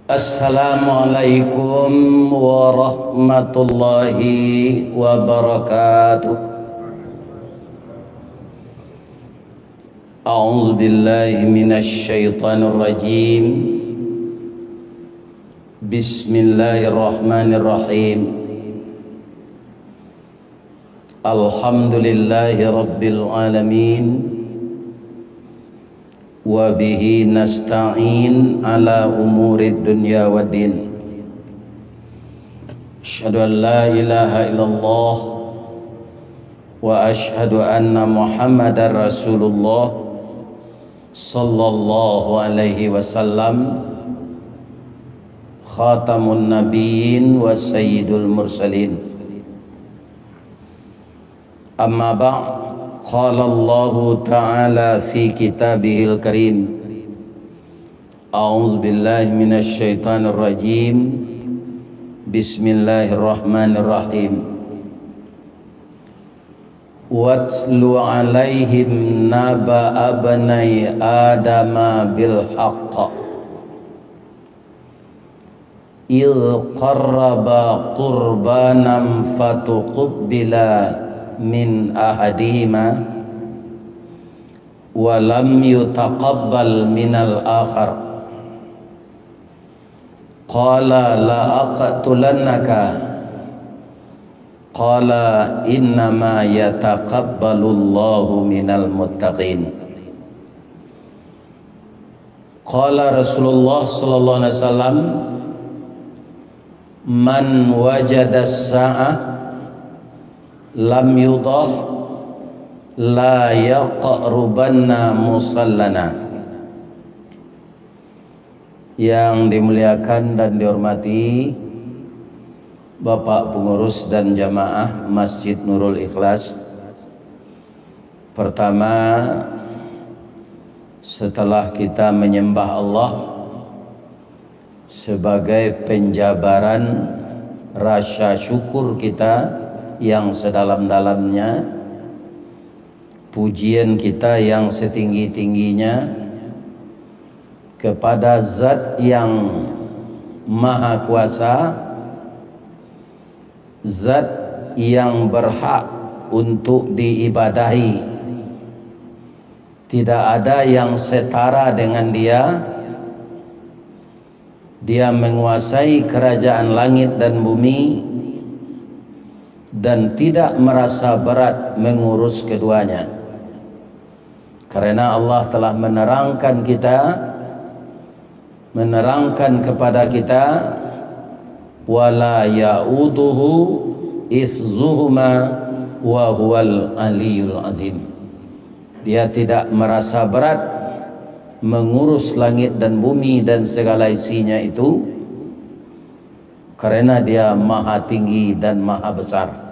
Assalamualaikum warahmatullahi wabarakatuh. A'udzu billahi minasy syaithanir rajim. Bismillahirrahmanirrahim. Alhamdulillahi rabbil alamin. Wa bihi nasta'in ala umurid dunya waddin. Asyhadu an la ilaha illallah wa asyhadu anna Muhammadar Rasulullah sallallahu alaihi wasallam, khatamun nabiyyin wa sayyidul mursalin. Amma ba'd. Qala Allah Ta'ala fi kitabihil karim. A'udzu billahi minasy syaithanir rajim. Bismillahirrahmanirrahim. Watslu 'alaihim naba'a bani Adama bil haqq. Idh qarraba qurbanan fatuqabbala min ahadihima wa lam yutaqabbal minal akhar. Qala la aqtulannaka. Qala innama yataqabbalullahu minal muttaqin. Qala Rasulullah sallallahu alaihi wasallam, man wajada as-sa'ah lam yudah la yaqrubanna musallana. Yang dimuliakan dan dihormati Bapak pengurus dan jamaah Masjid Nurul Ikhlas. Pertama, setelah kita menyembah Allah sebagai penjabaran rasa syukur kita yang sedalam-dalamnya, pujian kita yang setinggi-tingginya kepada Zat yang Maha Kuasa, Zat yang berhak untuk diibadahi. Tidak ada yang setara dengan Dia. Dia menguasai kerajaan langit dan bumi dan tidak merasa berat mengurus keduanya, karena Allah telah menerangkan kepada kita, wala ya'uduhu hifzuhuma wa huwal aliyul azim. Dia tidak merasa berat mengurus langit dan bumi dan segala isinya itu, karena Dia maha tinggi dan maha besar.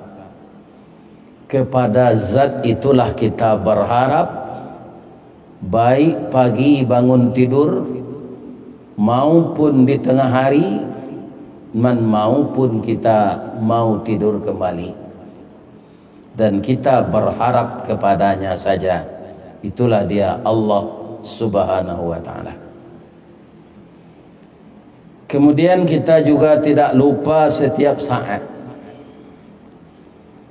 Kepada Zat itulah kita berharap, baik pagi bangun tidur maupun di tengah hari, maupun kita mau tidur kembali, dan kita berharap kepadanya saja. Itulah Dia, Allah Subhanahu wa ta'ala. Kemudian kita juga tidak lupa setiap saat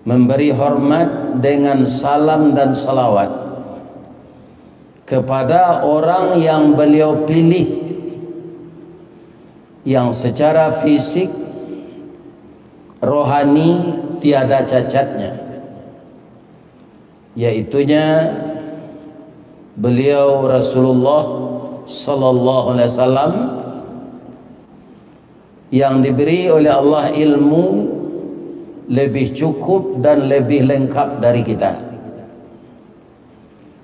memberi hormat dengan salam dan salawat kepada orang yang Beliau pilih, yang secara fisik, rohani tiada cacatnya, yaitunya beliau Rasulullah sallallahu alaihi wasallam, yang diberi oleh Allah ilmu lebih cukup dan lebih lengkap dari kita,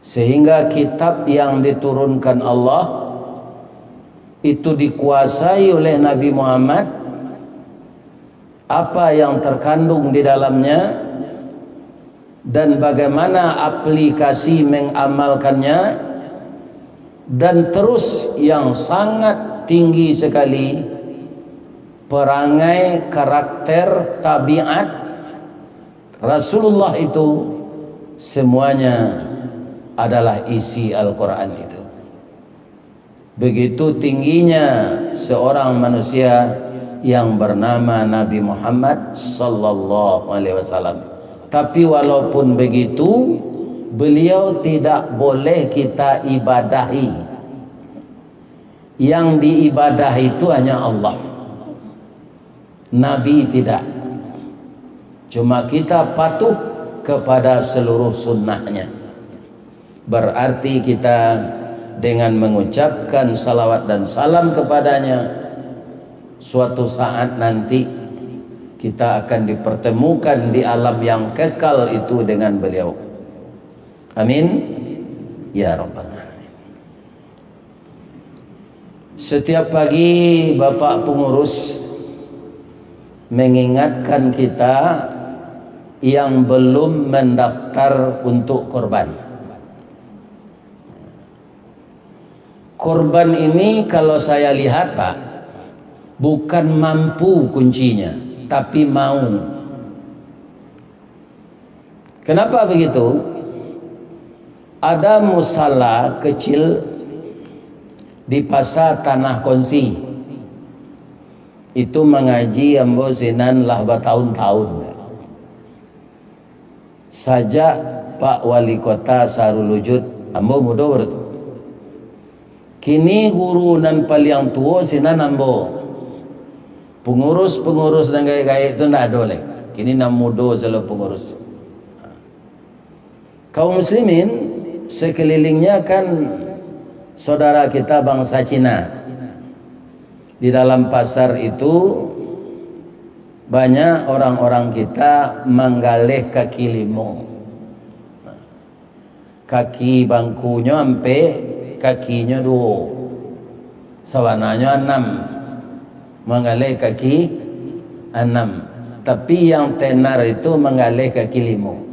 sehingga kitab yang diturunkan Allah itu dikuasai oleh Nabi Muhammad. Apa yang terkandung di dalamnya dan bagaimana aplikasi mengamalkannya, dan terus yang sangat tinggi sekali perangai, karakter, tabiat Rasulullah itu, semuanya adalah isi Al-Quran itu. begitu tingginya seorang manusia yang bernama Nabi Muhammad sallallahu alaihi wasallam. Tapi walaupun begitu, beliau tidak boleh kita ibadahi. Yang diibadahi itu hanya Allah, Nabi tidak. Cuma kita patuh kepada seluruh sunnahnya. Berarti kita dengan mengucapkan salawat dan salam kepadanya, suatu saat nanti kita akan dipertemukan di alam yang kekal itu dengan beliau. Amin ya rabbal alamin. Setiap pagi Bapak pengurus mengingatkan kita yang belum mendaftar untuk korban. Korban ini kalau saya lihat Pak, bukan mampu kuncinya, tapi mau. Kenapa begitu? Ada musala kecil di pasar Tanah Konsi, itu mengaji ambo sinan lah bertahun-tahun saja. Pak Wali Kota Sarul Wujud ambo muda bertu, kini guru nan paling tua sinan ambo, pengurus dan gaya-gaya itu ndak ada lagi, kini nam muda selalu pengurus. Kaum muslimin sekelilingnya kan saudara kita bangsa Cina. Di dalam pasar itu banyak orang-orang kita menggalih kaki limo, kaki bangkunya sampai kakinya 2, sawananya 6, menggalih kaki 6, tapi yang tenar itu menggalih kaki 5.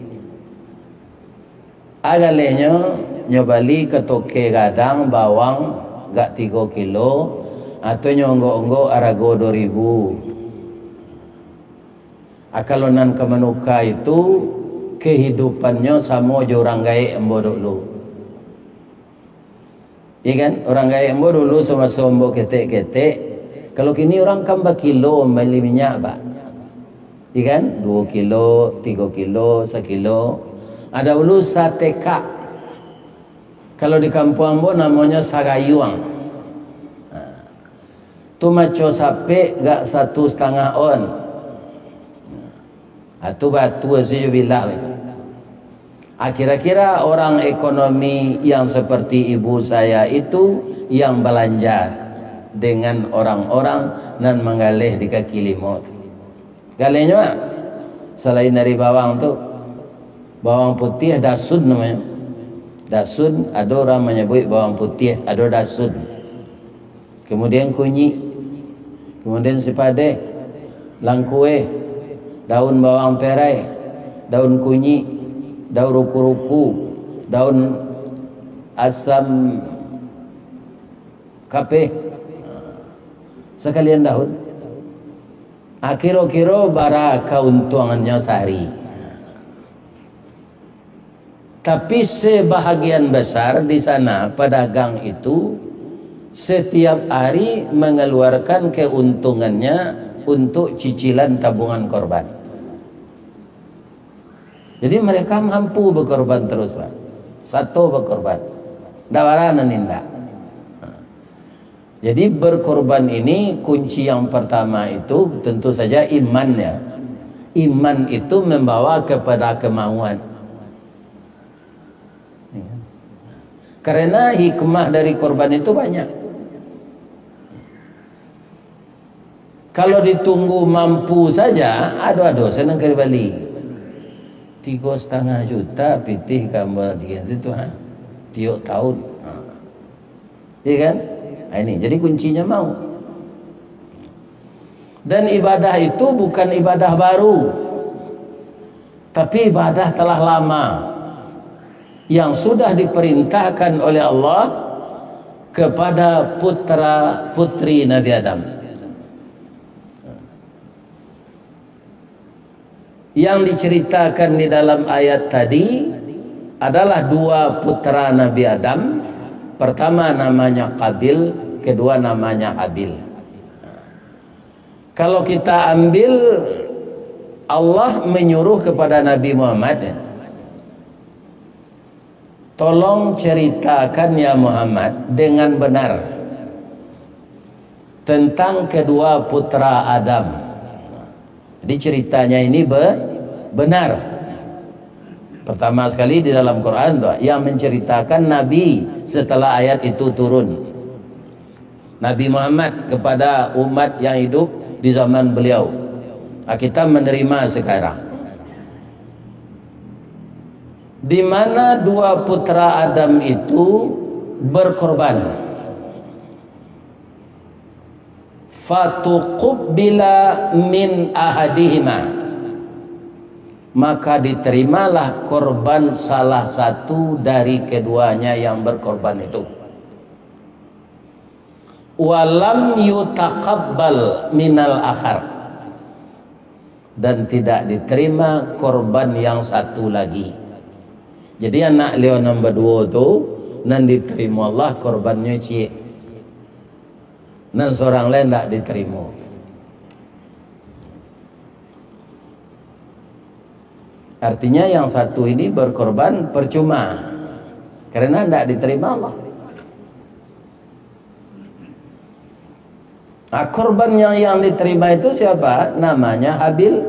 Agalihnya nyobali ke toke gadang bawang gak 3 kilo atau nyonggo-onggo arago 2000. Akalonan kemenuka itu kehidupannya sama aja orang gaya embo dulu. Iya kan? Orang gaya embo dulu sama sombo ketek-ketek. Kalau kini orang kan kilo beli minyak Pak. Iya kan? 2 kilo, 3 kilo, 1 kilo. Ada dulu sate kak. Kalau di kampung ambo namanya sagayuang. Tu maco sape gak 1,5 on. Atau batu aja bilang. Kira-kira orang ekonomi yang seperti ibu saya itu yang belanja dengan orang-orang dan menggalih di kaki lima. Galihnya selain dari bawang tu, bawang putih dasun namanya. Dasun, ada orang menyebut bawang putih, ada dasun. Kemudian kunyit, kemudian sipade, langkue, daun bawang perai, daun kunyit, daun ruku-ruku, daun asam kape, sekalian daun. Kira-kira bara keuntungannya sehari. Tapi sebahagian besar di sana pedagang itu setiap hari mengeluarkan keuntungannya untuk cicilan tabungan korban. Jadi mereka mampu berkorban terus Pak. Satu berkorban, dawaran nindak. Jadi berkorban ini kunci yang pertama itu tentu saja imannya. Iman itu membawa kepada kemauan. Karena hikmah dari korban itu banyak. Kalau ditunggu mampu saja, aduh senang ke Bali. 3,5 juta pitih kamu di situ tiap tahun. Iya kan? Nah, ini jadi kuncinya mau. Dan ibadah itu bukan ibadah baru, tapi ibadah telah lama yang sudah diperintahkan oleh Allah kepada putra putri Nabi Adam. Yang diceritakan di dalam ayat tadi adalah 2 putra Nabi Adam Pertama namanya Qabil, kedua namanya Habil. Kalau kita ambil, Allah menyuruh kepada Nabi Muhammad, tolong ceritakan ya Muhammad dengan benar tentang kedua putra Adam. Jadi ceritanya ini benar. Pertama sekali di dalam Quran tuh, yang menceritakan Nabi setelah ayat itu turun. Nabi Muhammad kepada umat yang hidup di zaman beliau. Kita menerima sekarang. Di mana dua putra Adam itu berkorban. Fatuqubbila min ahadihima, maka diterimalah korban salah satu dari keduanya yang berkorban itu. Walam yutaqabbal minal akhar, dan tidak diterima korban yang satu lagi. Jadi anak Leo nombor 2 tu nan diterima Allah korbannya cie, nan seorang lain tak diterima. Artinya yang satu ini berkorban percuma karena tidak diterima Allah. Nah, korban yang diterima itu siapa? Namanya Habil.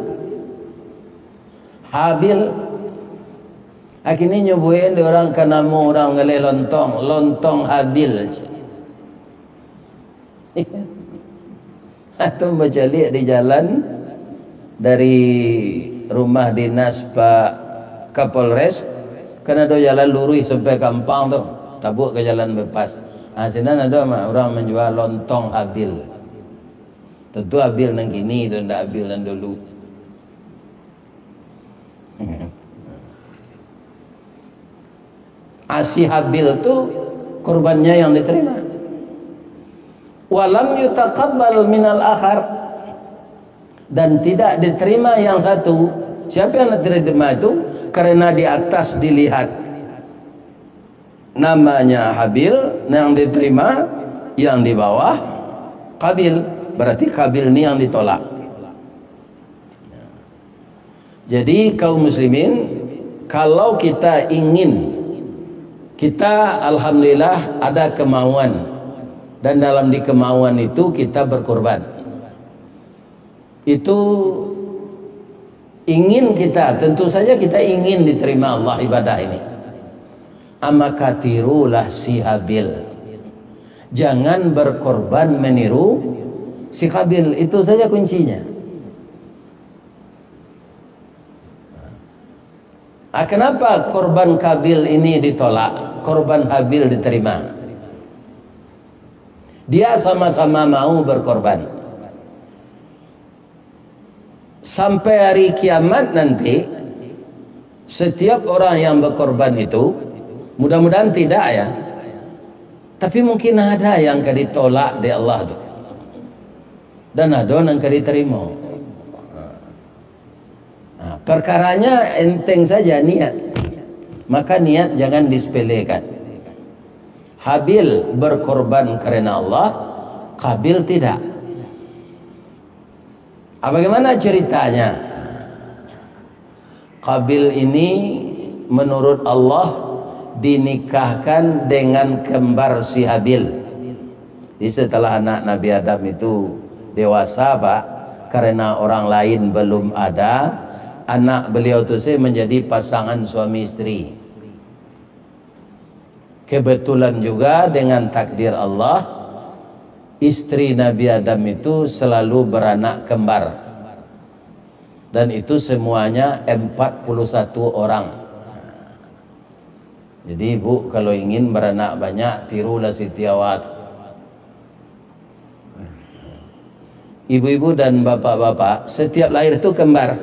Akhirnya nyobuin di orang kanamu orang ngele lontong Habil. Atau baca lihat di jalan dari rumah dinas Pak Kapolres, karena ada jalan lurus sampai Kampang tuh, tabuk ke jalan bebas. Nah, sini ada orang menjual lontong Habil. Tentu Habil nang kini, itu ndak Habil nang dulu. Asi Habil tuh korbannya yang diterima. Walam yutaqabbal minal akhar, dan tidak diterima yang satu. Siapa yang diterima itu? Karena di atas dilihat namanya Habil yang diterima, yang di bawah Qabil. Berarti Qabil ini yang ditolak. Jadi kaum muslimin, kalau kita ingin, kita alhamdulillah ada kemauan, dan dalam di kemauan itu kita berkorban. Itu ingin kita, tentu saja kita ingin diterima Allah ibadah ini. Amakatirulah si Habil, jangan berkorban meniru si Qabil. Itu saja kuncinya. Kenapa korban Qabil ini ditolak, korban Habil diterima? Dia sama-sama mau berkorban. Sampai hari kiamat nanti, setiap orang yang berkorban itu, mudah-mudahan tidak ya, tapi mungkin ada yang ditolak di Allah tuh, dan ada yang diterima. Nah, perkaranya enteng saja niat, maka niat jangan disepelekan. Habil berkorban karena Allah, Qabil tidak. Bagaimana ceritanya? Qabil ini menurut Allah dinikahkan dengan kembar si Habil. Jadi setelah anak Nabi Adam itu dewasa Pak, karena orang lain belum ada, anak beliau itu menjadi pasangan suami istri. Kebetulan juga dengan takdir Allah, istri Nabi Adam itu selalu beranak kembar, dan itu semuanya 41 orang. Jadi ibu kalau ingin beranak banyak, tirulah Siti Awad. Ibu-ibu dan bapak-bapak setiap lahir itu kembar.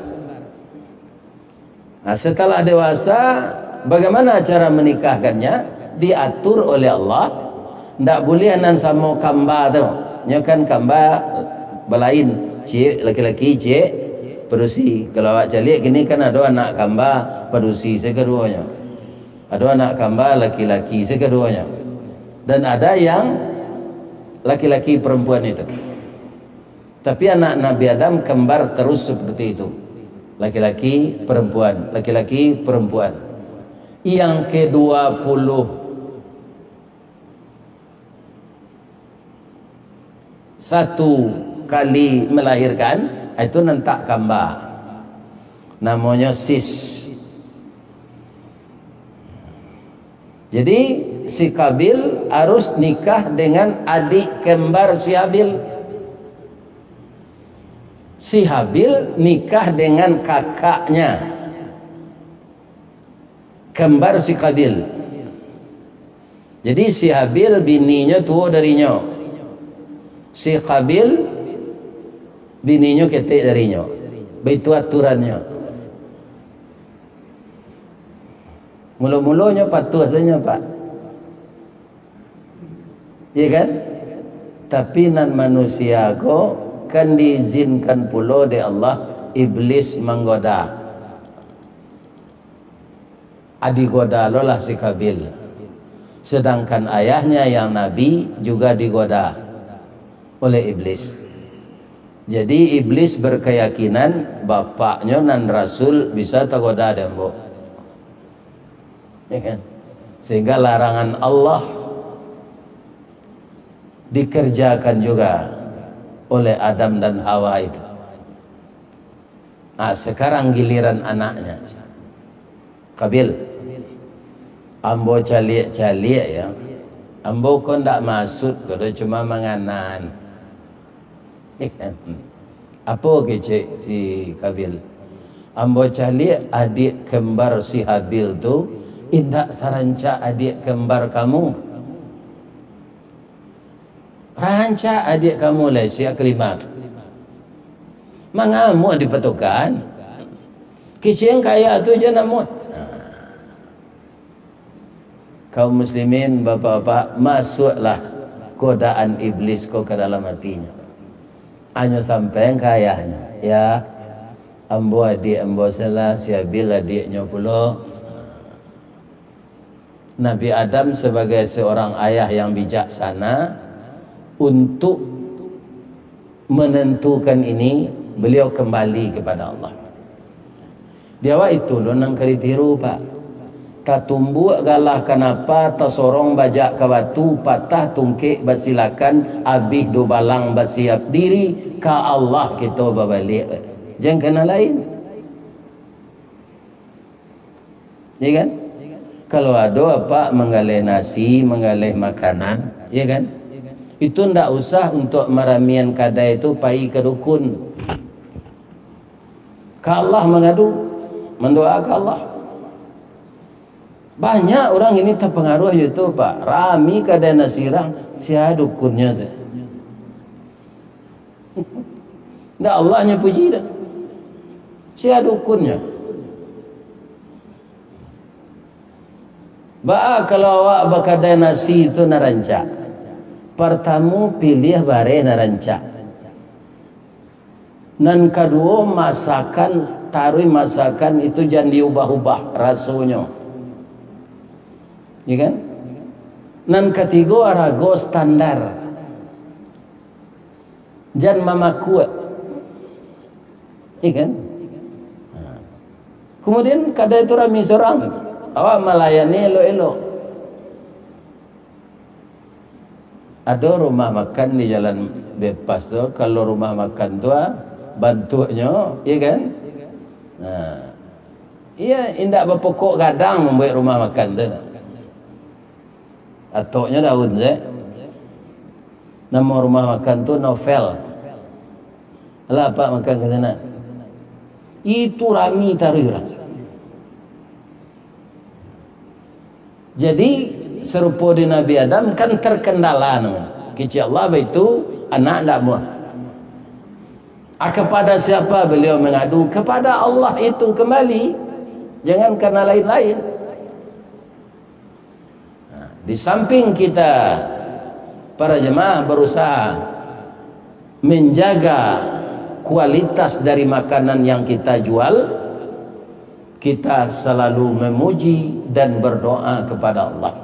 Nah, setelah dewasa, bagaimana cara menikahkannya? Diatur oleh Allah. Tidak boleh nan sama kamba tu. Nya kan kamba belain, cik laki-laki, cik perusi. Kalau awak calik gini kan ada anak kamba perusi sekeduanya. Ada anak kamba laki-laki sekeduanya. dan ada yang laki-laki perempuan itu. Tapi anak Nabi Adam kembar terus seperti itu, laki-laki perempuan, laki-laki perempuan. Yang ke-20 satu kali melahirkan itu nentak kembar, namanya sis. Jadi si Kabil harus nikah dengan adik kembar si Habil. Si Habil nikah dengan kakaknya kembar si Kabil. Jadi si Habil bininya tua darinya, si Kabil bininya ketek darinya. Begitu aturannya. Mula-mulanya patuh saja Pak, iya kan? Tapi nan manusia ko kan diizinkan pula oleh Allah iblis menggoda. Adik goda lo lah si Kabil. Sedangkan ayahnya yang Nabi juga digoda oleh iblis. Jadi iblis berkeyakinan bapaknya nan Rasul bisa tergoda dembo. Ya kan? Sehingga larangan Allah dikerjakan juga oleh Adam dan Hawa itu. Nah, sekarang giliran anaknya Kabil. Ambo caliak-caliak ya, ambo kau ndak maksud, kau cuma menganan. Ya kan? Apa kecek si Kabil? Ambo caliak adik kembar si Habil tu indak saranca adik kembar kamu, ranca adik kamu lah si aklimat. Mangamu dipatukan kecing kaya tu je namun. Kaum muslimin, bapak-bapak, masuklah godaan iblis kau ke dalam hatinya. Hanya sampai kayanya ya, ambo adik ambo salah, si Habil adiknya pula. Nabi Adam sebagai seorang ayah yang bijaksana, untuk menentukan ini beliau kembali kepada Allah. Dia wa itu lo nang kali tiru Pak. Tak tumbuh galah kenapa tak sorong bajak ke batu patah tungkik basilakan abih do balang basiap diri ka Allah kita babalik. Jangan kena lain. Ya kan? Kalau ada apa menggalih nasi, menggalih makanan, ya kan? Itu ndak usah untuk meramian kadai itu pai ke dukun. Ka Allah mengadu, mendoakan Allah. Banyak orang ini terpengaruh itu Pak. Rami kadai nasi rang, sia dukunnya tu. Ndak Allahnya puji dah. Sia dukunnya. Ba kalau awak bakadai nasi itu naranca, pertama pilih bare naranca. Nan kedua masakan, taruh masakan itu jangan diubah-ubah rasanya. Ya kan? Nan ketiga arago standar. Jangan mama kuat. Ya kan? Kemudian kada itu rami seorang. Awak melayani elok-elok. Ada rumah makan di jalan bebas tu, kalau rumah makan tu bantunya, iya kan? Nah, iya indak berpokok kadang membuat rumah makan tu. Atoknya daun je. Nama rumah makan tu Novel. Alah apa makan ke sana? Itu rami taruh rasa. Jadi serupa di Nabi Adam kan terkendala kecil Allah itu anak ndak muah. Kepada siapa beliau mengadu? Kepada Allah itu kembali, jangan karena lain-lain. Di samping kita para jemaah berusaha menjaga kualitas dari makanan yang kita jual, kita selalu memuji dan berdoa kepada Allah.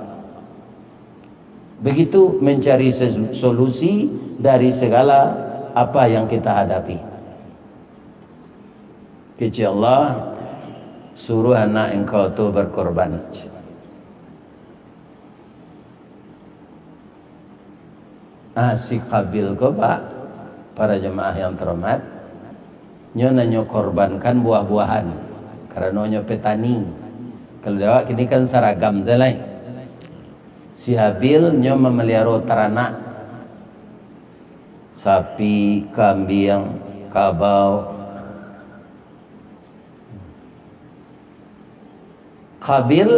Begitu mencari solusi dari segala apa yang kita hadapi. Kecil Allah suruh anak engkau tu berkorban. Si Qabil ko pak, para jemaah yang terhormat, nyo korbankan buah-buahan karena nyo petani. Kalau Jawa kini kan seragam zelai. Si Habil nyo memelihara ternak, sapi, kambing, kabau. Qabil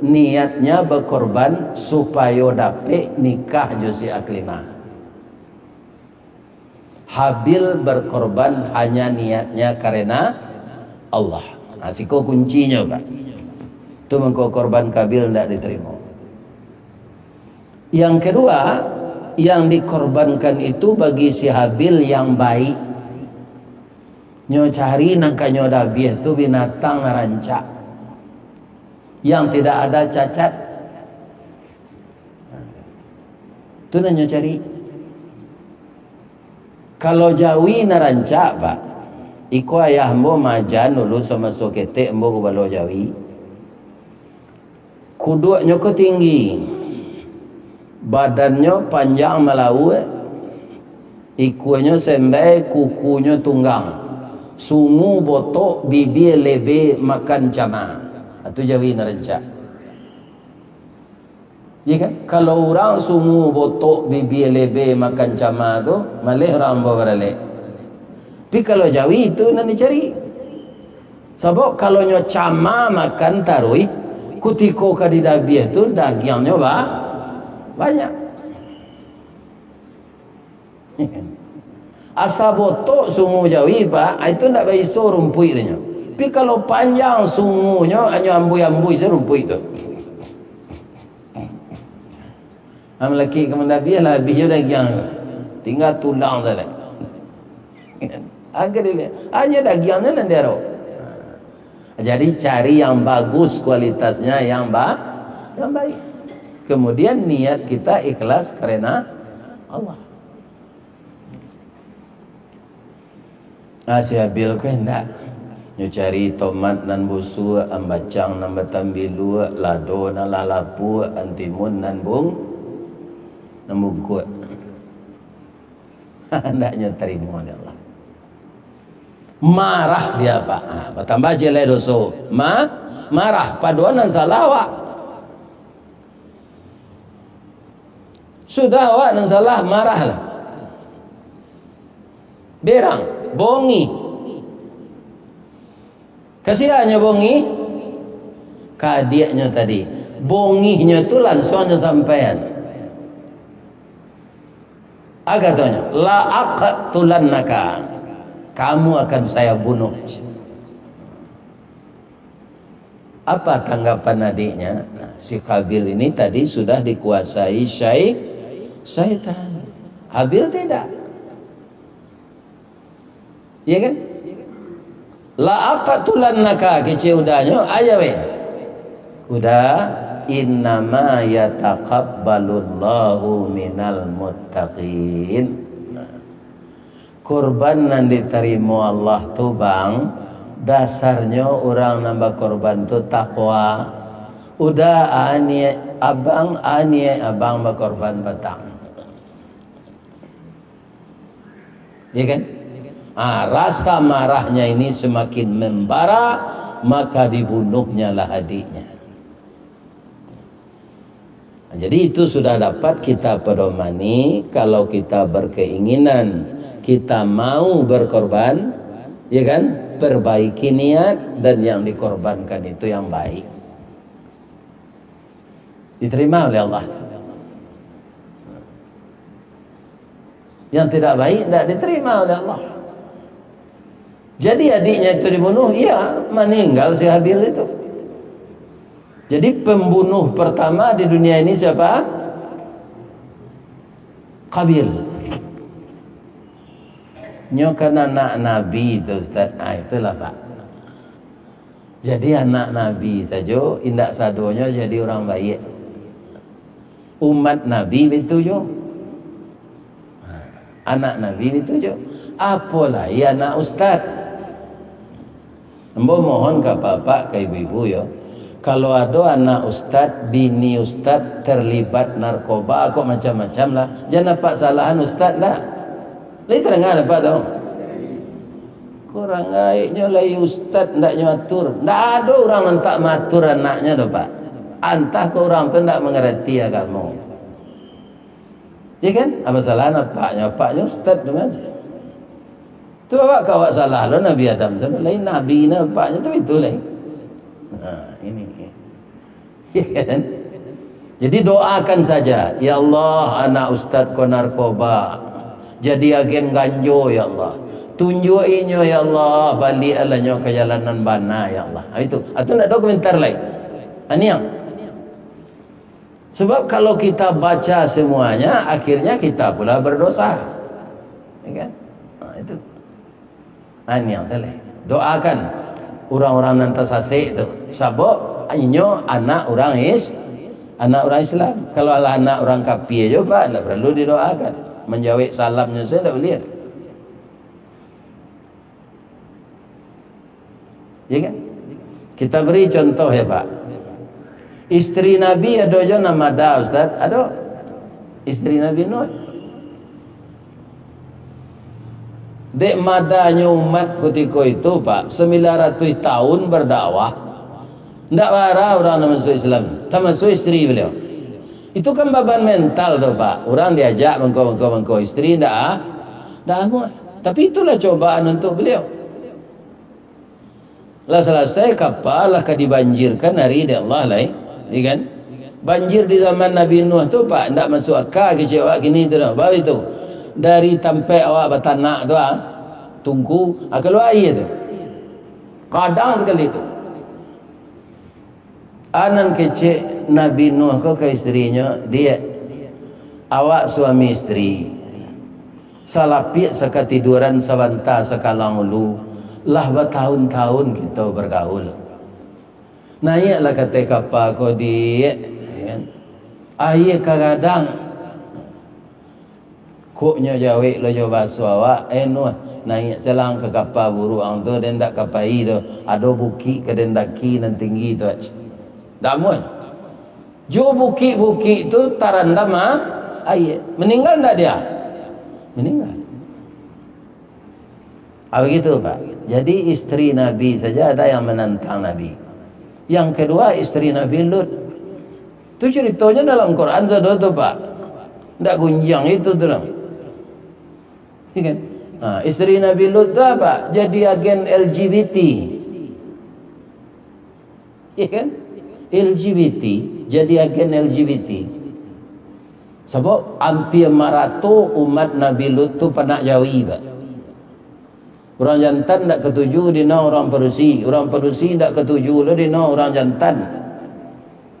niatnya berkorban supaya dapat nikah Josi Aklimah. Habil berkorban hanya niatnya karena Allah. Asiko kuncinya pak. Itu mengkau korban Qabil tidak diterima. Yang kedua, yang dikorbankan itu bagi si Habil yang baik. Nyo cari nangka nyo dabiah itu binatang rancak yang tidak ada cacat. Itu nanya cari. Kalau Jawi narancak pak, iko ayahmu majan dulu sama sokete embo balo Jawi. Kuduknya ke tinggi, badannya panjang melau, ikunya sembai, kukunya tunggang, sungu botok, bibir lebe makan jama. Itu Jawi narancak. Ya kan? Kalau orang sungu botok bibir lebe makan cama tu malih orang bawa balik. Tapi kalau Jawi itu nanti cari. Sebab kalau nyo cama makan tarui, kutiko kadidabiah tu dagingnya banyak. Ya kan? Asa botok sungu Jawi pak, itu ndak baiso rumpui dia. Tapi kalau panjang sungunya hanya ambui-ambui serumpui itu. Laki kemudian biarlah biju daging tinggal tulang saja. Agak dia hanya dagingnya dan dia. Jadi cari yang bagus kualitasnya yang baik. Kemudian niat kita ikhlas karena Allah. Si Habil kan enggak. Nyo cari tomat nan busu, ambacang nan batambilu, lado nan lalapu, antimun nan bungkut. Hendaknya terima oleh Allah. Marah dia pak. Bertambah jelai doso. Marah. Paduan dan salah awak. Sudah awak dan salah marahlah. Berang, bongi. Kasihannya bongi, kadiaknya tadi. Bonginya itu langsungnya sampaian. Agatanya, la aqtulannaka. Kamu akan saya bunuh. Apa tanggapan adiknya? Si Qabil ini tadi sudah dikuasai syaitan. Habil tidak. Iya kan? La aqtulannaka kecil udahnya aja weh. Udah innama yataqabbalullahu minal muttaqin. Korban yang diterima Allah tu bang, dasarnya orang nambah korban tu takwa. Udah abang berkorban petang. Ya kan? Rasa marahnya ini semakin membara, maka dibunuhnya lah adiknya. Jadi itu sudah dapat kita pedomani. Kalau kita berkeinginan kita mau berkorban, ya kan, perbaiki niat dan yang dikorbankan itu yang baik, diterima oleh Allah. Yang tidak baik tidak diterima oleh Allah. Jadi adiknya itu dibunuh, iya, meninggal si Habil itu. Jadi pembunuh pertama di dunia ini siapa? Qabil. Nyokan anak Nabi itu Ustaz. Itulah Pak. Jadi anak Nabi saja indak sadonya jadi orang baik. Umat Nabi dituju, anak Nabi dituju, apalah ya anak ustaz. Mbok mohon ke bapak ke ibu-ibu ya, kalau ada anak ustaz, bini ustaz terlibat narkoba kok macam-macam lah, jangan nampak salahan ustaz lah. Lagi terang apa tau? Kurang gaiknya lagi ustaz ndak nyatur, ndak ada orang mentak matur anaknya dah pak. Antah ke orang tu ndak mengerti agama. Ya kan? Apa salah napaknya? Paknya ustaz tu aja. Tu awak kau salah lo Nabi Adam tu. Lain Nabi napaknya tu itu lain. Nah, ini. Ya kan? Jadi doakan saja, ya Allah anak ustaz ko narkoba, jadi agen ganjo ya Allah. Tunjukinnya ya Allah, balik alanya ke jalanan bana ya Allah. Itu. Atau nak komentar lain. Ini yang. Sebab kalau kita baca semuanya, akhirnya kita pula berdosa. Ya kan? Nah, itu. Ini yang salah. Doakan orang-orang nanti sasik itu. Sebab inyo anak orang Islam. Kalau anak orang kafir juga tak perlu didoakan. Menjawab salamnya saya tak boleh. Ya kan? Kita beri contoh ya Pak. Istri Nabi ada je nama dah Ustaz. Ada istri Nabi Nuh. Dek madanya umat ketika itu Pak 900 tahun berdakwah. Tidak marah orang masuk Islam. Tak masuk istri beliau. Itu kan beban mental tu Pak. Orang diajak mengkau istri dah muat. Tapi itulah cobaan untuk beliau. Lah selesai kapal lah dibanjirkan hari di Allah lain, ya kan? Banjir di zaman Nabi Nuh tu Pak, ndak masuk akal kecewa gini tu dah. Baru itu dari tempat awak bertanak tu tunggu keluar air tu. Kadang sekali tu. Anan kecil Nabi Nuh ke istrinya, dia awak suami istri. Salapik sekatiduran sabanta sekalang ulu. Lah bertahun-tahun kita bergaul. Naiklah kata kapal kau dia, kan? Air kadang koknya jawik lo jawab suawa, Nuh naik selang ke kapal buruang tu dan tak kapai tu, ada bukit ke dendaki dan tinggi tu. Tak mohon. Jo bukit-bukit tu tarandam air. Meninggal tak dia? Meninggal. Begitu Pak. Jadi istri Nabi saja ada yang menentang Nabi. Yang kedua istri Nabi Lut. Itu ceritanya dalam Quran sudah tu Pak. Tidak gunjang itu tu. Kan? Nah, istri Nabi Lut tu apa? Jadi agen LGBT. Ya kan? LGBT. Jadi agen LGBT. Sebab hampir marato umat Nabi Lut tu panak jawi Pak. Orang jantan tak ketujuh dina orang Perusi. Orang Perusi tak ketujuh lo dina orang jantan.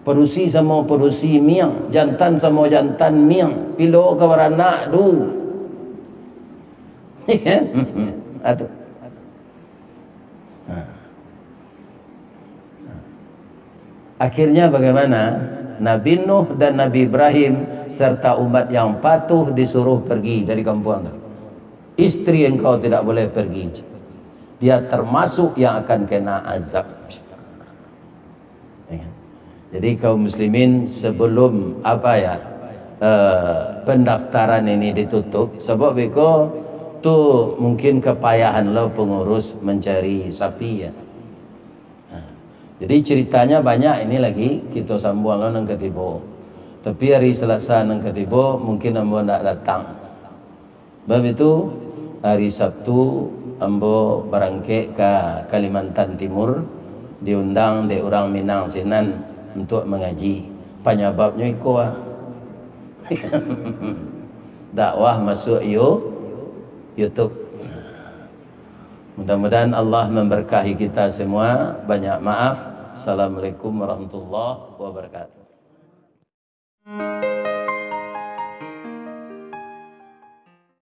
Perusi sama Perusi miang, jantan sama jantan miang. Pilo ke beranak du. Atu. Akhirnya bagaimana? Nabi Nuh dan Nabi Ibrahim serta umat yang patuh disuruh pergi dari kampung itu. Istri engkau tidak boleh pergi. Dia termasuk yang akan kena azab. Jadi kaum muslimin sebelum pendaftaran ini ditutup, sebab beko tu mungkin kepayahan lo pengurus mencari sapi ya. Jadi ceritanya banyak ini lagi kita sambung lo nang ketibo. Tapi hari Selasa nang ketibo mungkin ambo ndak datang. Sebab itu hari Sabtu ambo berangkat ke Kalimantan Timur, diundang di orang Minang Sinan untuk mengaji. Penyebabnya iko dakwah masuk YouTube. Mudah-mudahan Allah memberkahi kita semua. Banyak maaf. Assalamualaikum warahmatullahi wabarakatuh.